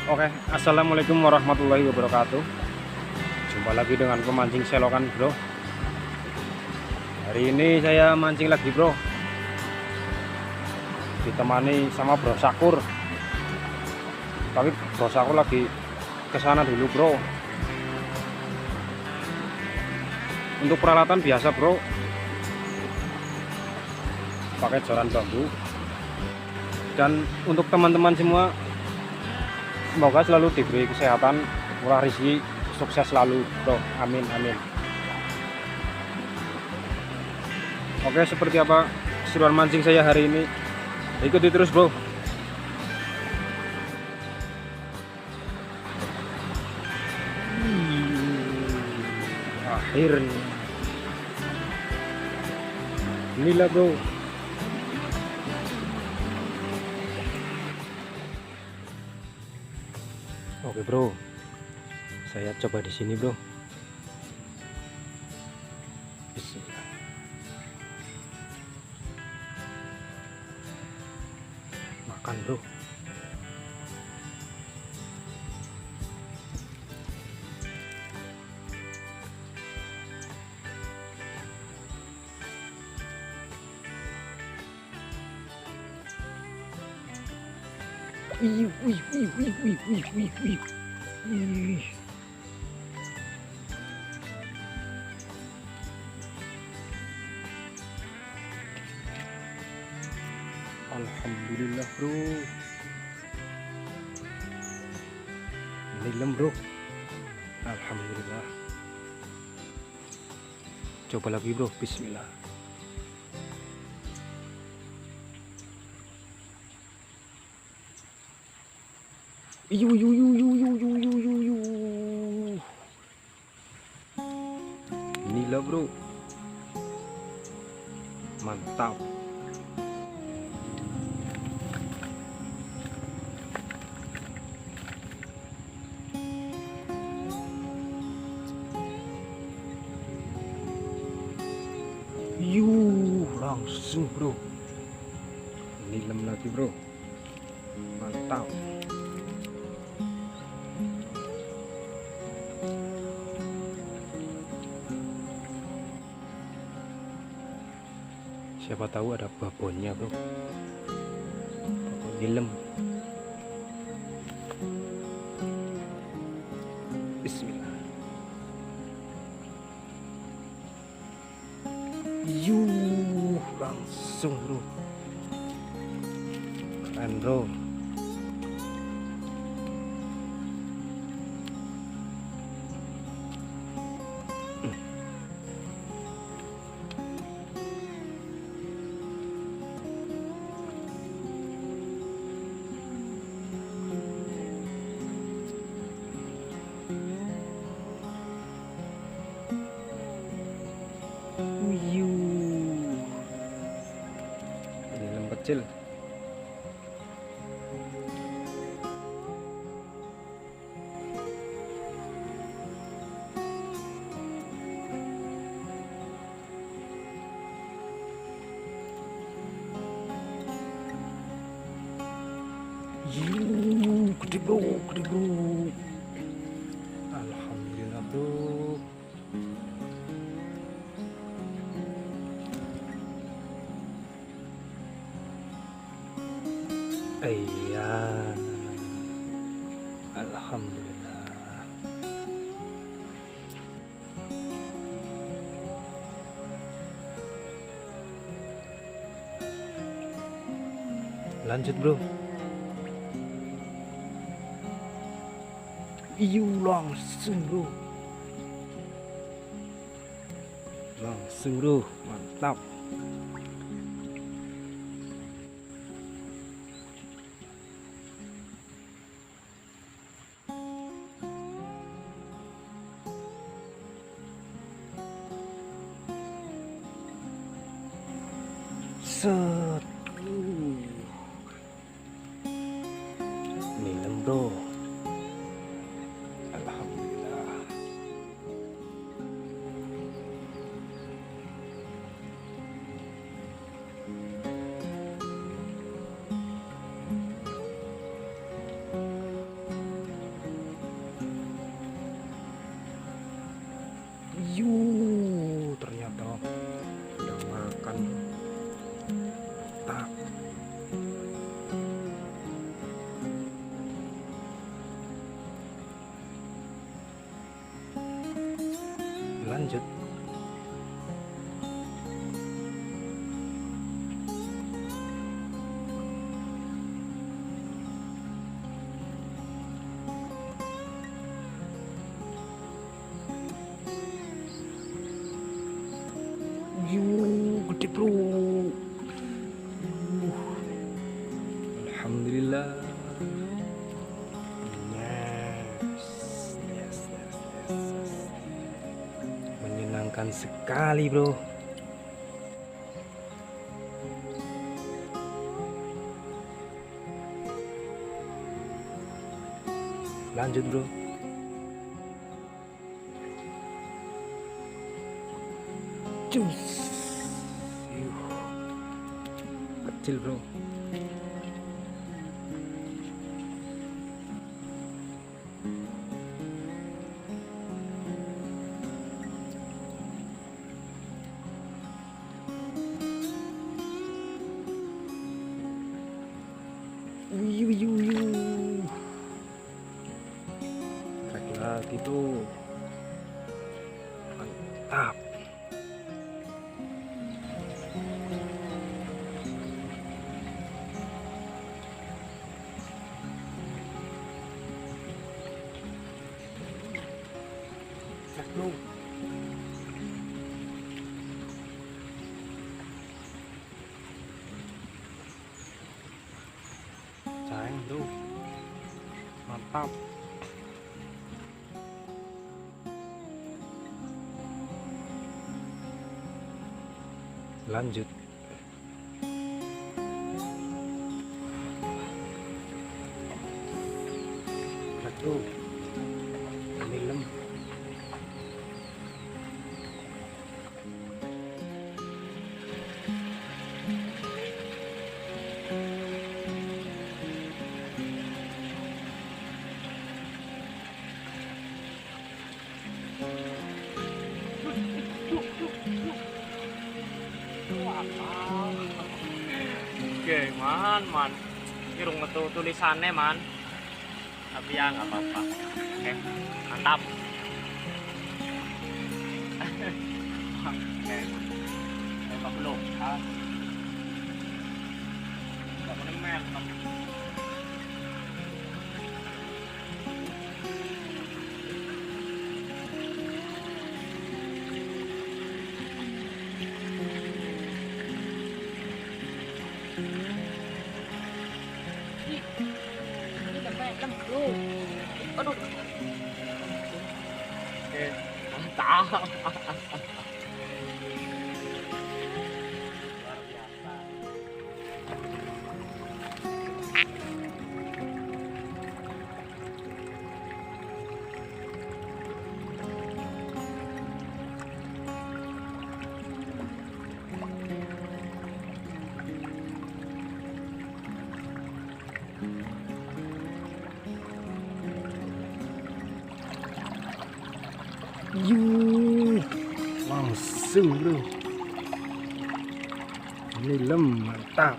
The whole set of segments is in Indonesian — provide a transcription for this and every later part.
Oke, assalamualaikum warahmatullahi wabarakatuh. Jumpa lagi dengan pemancing selokan, bro. Hari ini saya mancing lagi, bro. Ditemani sama Bro Sakur. Tapi Bro Sakur lagi kesana dulu, bro. Untuk peralatan biasa, bro. Pakai joran bambu. Dan untuk teman-teman semua, semoga selalu diberi kesehatan, murah rezeki, sukses selalu, bro. Amin, amin. Oke, seperti apa seruan mancing saya hari ini? Ikuti terus, bro. Akhirnya. Inilah, bro. Oke, bro. Saya coba di sini, bro. Bismillah. Makan, bro. Wih, wih, wih, wih, wih, wih, wih, wih. Wih. Alhamdulillah, bro. Nilem, bro. Alhamdulillah. Coba lagi, bro. Bismillah. Yu yu yu yu yu yu yu yu yu. Inilah, bro. Mantap. Langsung, bro. Nilem lagi, bro. Mantap. Siapa tahu ada babonnya, bro. Babon nilem. Bismillah. Langsung, bro. Keren, bro. Nilem kecil. Gede, bro, gede, bro. Alhamdulillah, bro. Iya. Alhamdulillah. Lanjut, bro. Langsung, bro. Langsung, bro. Mantap. Set. Nilem, bro. Alhamdulillah. lanjut. Gede bro. Alhamdulillah. Yes. Menyenangkan sekali bro. Lanjut bro. Cus. Kecil bro. Trek lagi bro. Mantap. Trek bro. Sayang bro. Mantap. Lanjut. Bro. Film. Oke, man. Irung metu tulisannya, man. Tapi ya nggak apa-apa. Oke, mantap. Oke, apa belum? Nggak boleh men. Aduh. Oke, mantap. Luar biasa. Langsung bro. Film mantap.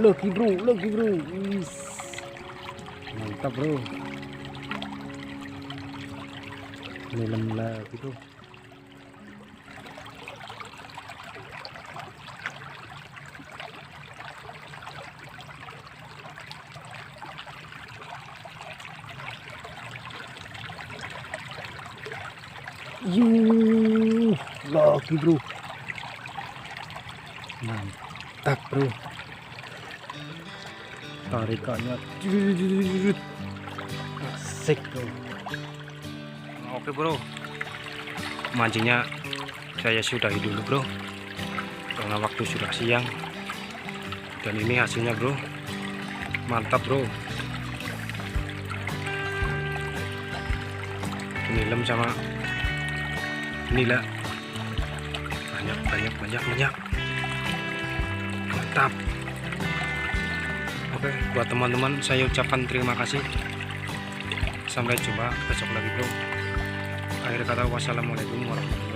Lagi bro. Wis. Mantap bro. Film lagi bro. Lagi bro. Mantap bro. Tarikannya asik bro. Oke bro, mancingnya saya sudahi dulu bro, karena waktu sudah siang. Dan ini hasilnya bro, mantap bro. Penilem sama nila banyak, mantap. Oke, buat teman-teman saya ucapkan terima kasih. Sampai jumpa besok lagi bro. Akhir kata wassalamualaikum warahmatullahi wabarakatuh.